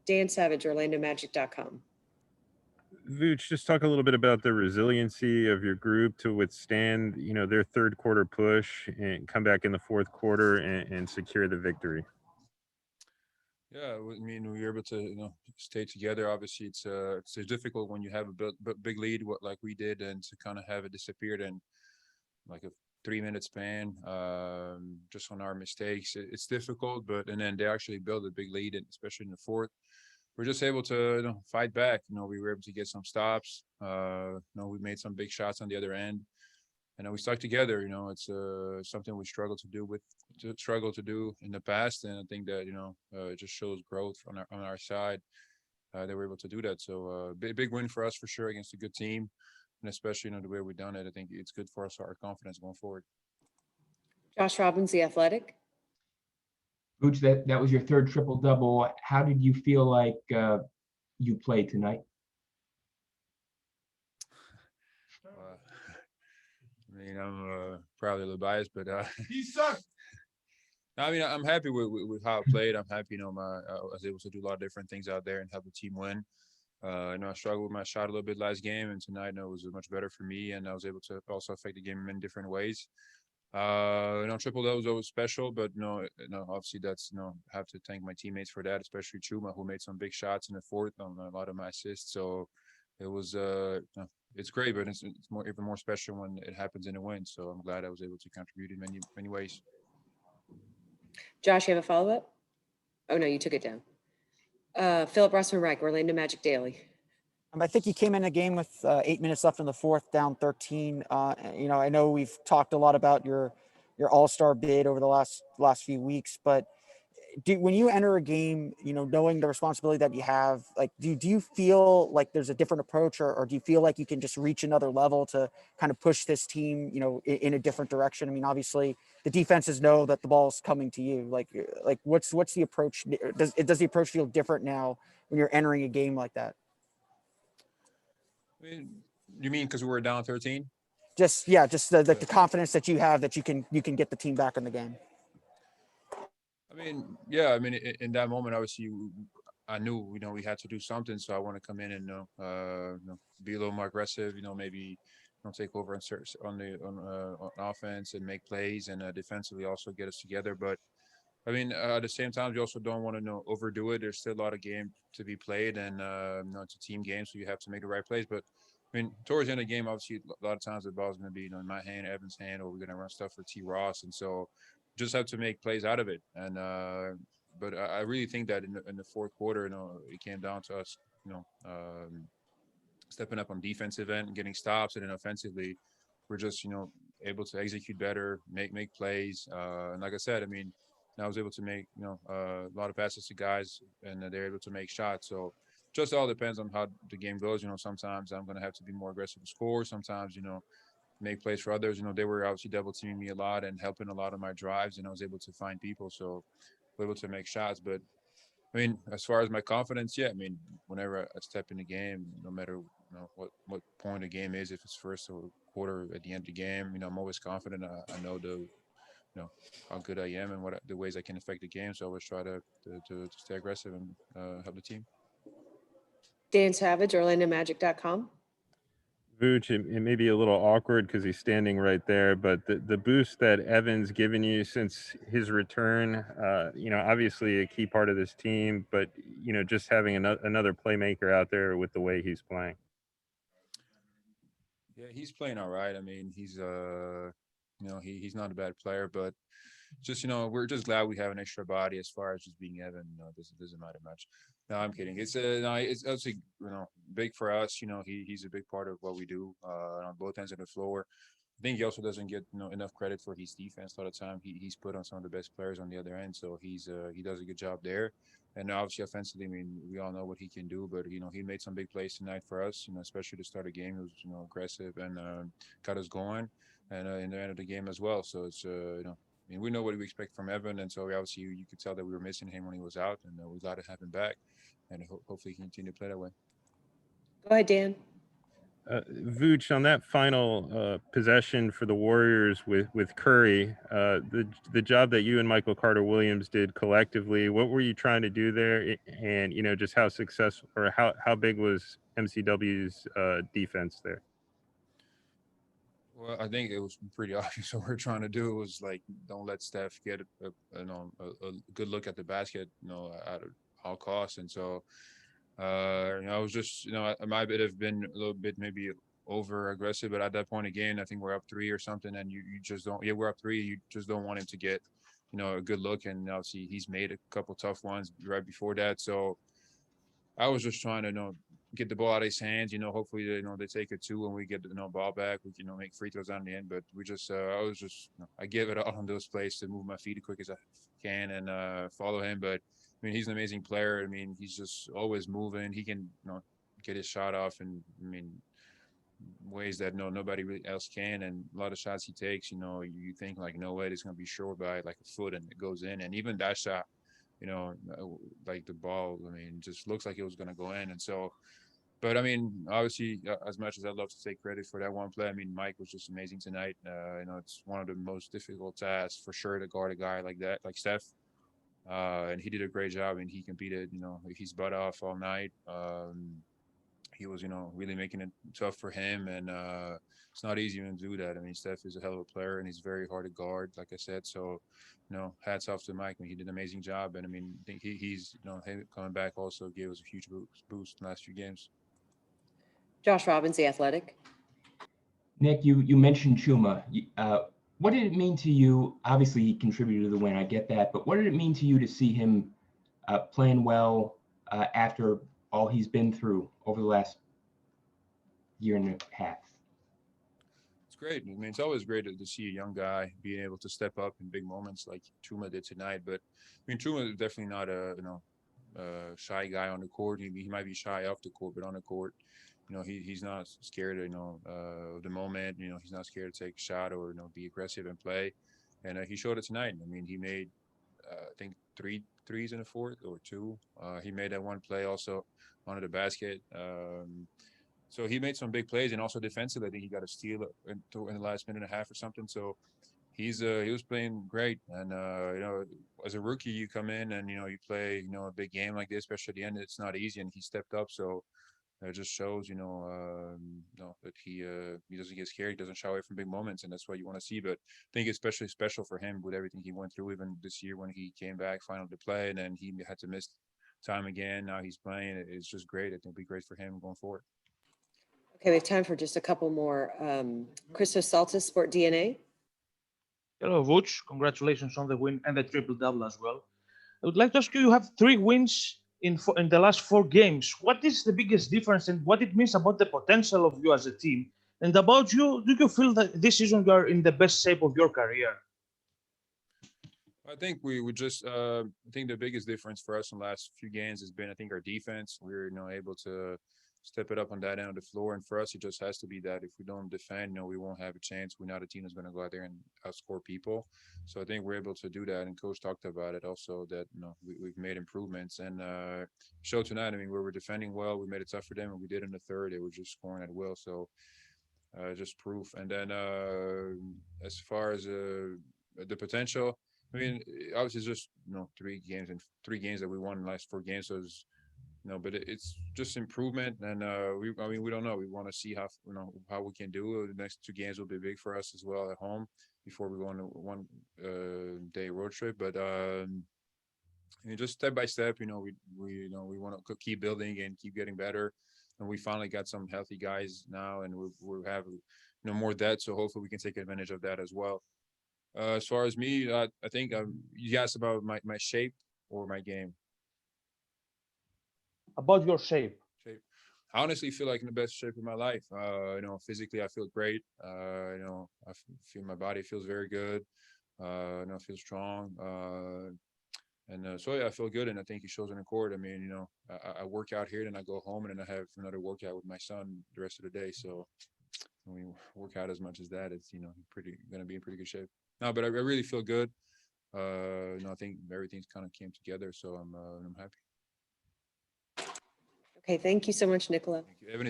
Dan Savage, OrlandoMagic.com. Vooch, just talk a little bit about the resiliency of your group to withstand, their third quarter push and come back in the fourth quarter and secure the victory. Yeah, I mean, we were able to, stay together. Obviously, it's difficult when you have a big lead, like we did, and to kind of have it disappeared in like a 3 minute span, just on our mistakes. It's difficult, and then they actually built a big lead, and especially in the fourth, we're just able to fight back. We were able to get some stops. We made some big shots on the other end. And we stuck together. It's something we struggle to do in the past, and I think that it just shows growth on our side. They were able to do that. So big win for us for sure against a good team, and especially the way we've done it. I think it's good for us, our confidence going forward. Josh Robbins, The Athletic. Vooch, that was your third triple-double. How did you feel like you played tonight? I mean, I'm probably a little biased, but he sucked. I mean, I'm happy with how I played. I'm happy, I was able to do a lot of different things out there and help the team win. I struggled with my shot a little bit last game, and tonight, it was much better for me, and I was able to also affect the game in different ways. Triple double was always special, but obviously that's have to thank my teammates for that, especially Chuma, who made some big shots in the fourth on a lot of my assists. So it was it's great, but it's even more special when it happens in a win. So I'm glad I was able to contribute in many ways. Josh, you have a follow-up? Oh no, you took it down. Philip Rossman-Reich, Orlando Magic Daily. I think you came in a game with 8 minutes left in the fourth, down 13. I know we've talked a lot about your all-star bid over the last few weeks, but when you enter a game, knowing the responsibility that you have, like, do you feel like there's a different approach, or do you feel like you can just reach another level to kind of push this team, in a different direction? I mean, obviously the defenses know that the ball's coming to you. Like what's the approach? Does the approach feel different now when you're entering a game like that? I mean, you mean because we were down 13? Just the confidence that you have that you can get the team back in the game. I mean, yeah. I mean, in that moment, obviously, I knew we had to do something. So I want to come in and be a little more aggressive. Maybe take over on offense and make plays, and defensively also get us together. But I mean, at the same time, you also don't want to overdo it. There's still a lot of game to be played, and it's a team game, so you have to make the right plays. But I mean, towards the end of the game, obviously, a lot of times the ball's going to be in my hand, Evan's hand, or we're going to run stuff for T. Ross, and so just have to make plays out of it. And but I really think that in the fourth quarter, it came down to us, stepping up on defensive end and getting stops, and then offensively, we're just able to execute better, make plays. And like I said, I mean, I was able to make a lot of passes to guys, and they're able to make shots. So just all depends on how the game goes. Sometimes I'm going to have to be more aggressive to score. Sometimes make plays for others. They were obviously double teaming me a lot and helping a lot of my drives, and I was able to find people, so able to make shots. But I mean, as far as my confidence, yeah, I mean, whenever I step in the game, no matter what point the game is, if it's first or quarter, at the end of the game, I'm always confident. I know how good I am and the ways I can affect the game. So I always try to stay aggressive and help the team. Dan Savage, OrlandoMagic.com. Vooch, it may be a little awkward because he's standing right there, but the boost that Evan's given you since his return, obviously a key part of this team, but, just having another playmaker out there with the way he's playing. Yeah, he's playing all right. I mean, he's he's not a bad player, but just we're just glad we have an extra body as far as just being Evan. Doesn't matter much. No, I'm kidding. It's it's obviously big for us. He's a big part of what we do on both ends of the floor. I think he also doesn't get enough credit for his defense a lot of time. He's put on some of the best players on the other end, so he does a good job there. And obviously offensively, I mean, we all know what he can do, but he made some big plays tonight for us. Especially to start a game, he was aggressive and got us going, and in the end of the game as well. So it's I mean, we know what we expect from Evan, and so obviously you could tell that we were missing him when he was out, and we're glad to have him back, and hopefully he can continue to play that way. Go ahead, Dan. Vooch, on that final possession for the Warriors with Curry, the job that you and Michael Carter-Williams did collectively, what were you trying to do there? And, just how successful or how big was MCW's defense there? Well, I think it was pretty obvious what we're trying to do was like don't let Steph get a good look at the basket, at all costs. And so, I was just, I might have been a little bit maybe over aggressive, but at that point again, I think we're up 3 or something, and you just don't. Yeah, we're up 3. You just don't want him to get, a good look, and obviously he's made a couple tough ones right before that. So I was just trying to, get the ball out of his hands. Hopefully, they take it 2 when we get the ball back. We can, make free throws on the end. But we just, I was just, I give it all on those plays to move my feet as quick as I can and follow him. But I mean, he's an amazing player. I mean, he's just always moving. He can, get his shot off, and I mean, ways that nobody really else can. And a lot of shots he takes, you think like, no way, it's gonna be short by like a foot, and it goes in. And even that shot, like the ball, I mean, just looks like it was gonna go in. And so. But I mean, obviously, as much as I'd love to take credit for that one play, I mean, Mike was just amazing tonight. It's one of the most difficult tasks for sure to guard a guy like that, like Steph. And he did a great job, and he competed, his butt off all night. He was, really making it tough for him, and it's not easy to do that. I mean, Steph is a hell of a player, and he's very hard to guard, like I said. So, hats off to Mike. I mean, he did an amazing job, and I mean, I think he's, him coming back also gave us a huge boost in the last few games. Josh Robbins, The Athletic. Nick, you mentioned Chuma. What did it mean to you? Obviously, he contributed to the win. I get that, but what did it mean to you to see him playing well after all he's been through over the last year and a half? It's great. I mean, it's always great to see a young guy being able to step up in big moments like Chuma did tonight. But I mean, Chuma is definitely not a shy guy on the court. He might be shy off the court, but on the court, he's not scared of the moment. He's not scared to take a shot or be aggressive and play. And he showed it tonight. I mean, he made I think 3 threes in the fourth or 2. He made that one play also under the basket. So he made some big plays, and also defensively, I think he got a steal in the last minute and a half or something. So he was playing great. And as a rookie, you come in and you play a big game like this, especially at the end. It's not easy, and he stepped up. So it just shows, that he doesn't get scared. He doesn't shy away from big moments, and that's what you want to see. But I think it's especially special for him with everything he went through, even this year when he came back finally to play, and then he had to miss time again. Now he's playing. It's just great. I think it'll be great for him going forward. Okay, we have time for just a couple more. Christos Saltis, Sport DNA. Hello, Vuce. Congratulations on the win and the triple-double as well. I would like to ask you have 3 wins in the last 4 games. What is the biggest difference and what it means about the potential of you as a team? And about you, do you feel that this season you are in the best shape of your career? I think we would just I think the biggest difference for us in the last few games has been, I think, our defense. We're able to step it up on that end of the floor. And for us, it just has to be that if we don't defend, we won't have a chance. We're not a team that's going to go out there and outscore people. So I think we're able to do that. And Coach talked about it also that, we've made improvements. And show tonight, I mean, we were defending well. We made it tough for them, and we did in the third. They were just scoring at will. So just proof. And then as far as the potential, I mean, obviously it's just, 3 games that we won in the last 4 games. So it's, but it's just improvement, and we don't know. We want to see how we can do. The next 2 games will be big for us as well at home before we go on a 1 day road trip. But I mean, just step by step, we want to keep building and keep getting better. And we finally got some healthy guys now, and we have more depth. So hopefully we can take advantage of that as well. As far as me, I think you asked about my shape or my game. About your shape. I honestly feel like in the best shape of my life. Physically I feel great. I feel my body feels very good. I feel strong. So yeah, I feel good, and I think he shows in the court. I mean, I work out here, then I go home, and then I have another workout with my son the rest of the day. So when we work out as much as that, it's gonna be in pretty good shape. No, but I really feel good. I think everything's kind of came together, so I'm happy. Okay, thank you so much, Nikola. Thank you. Evan,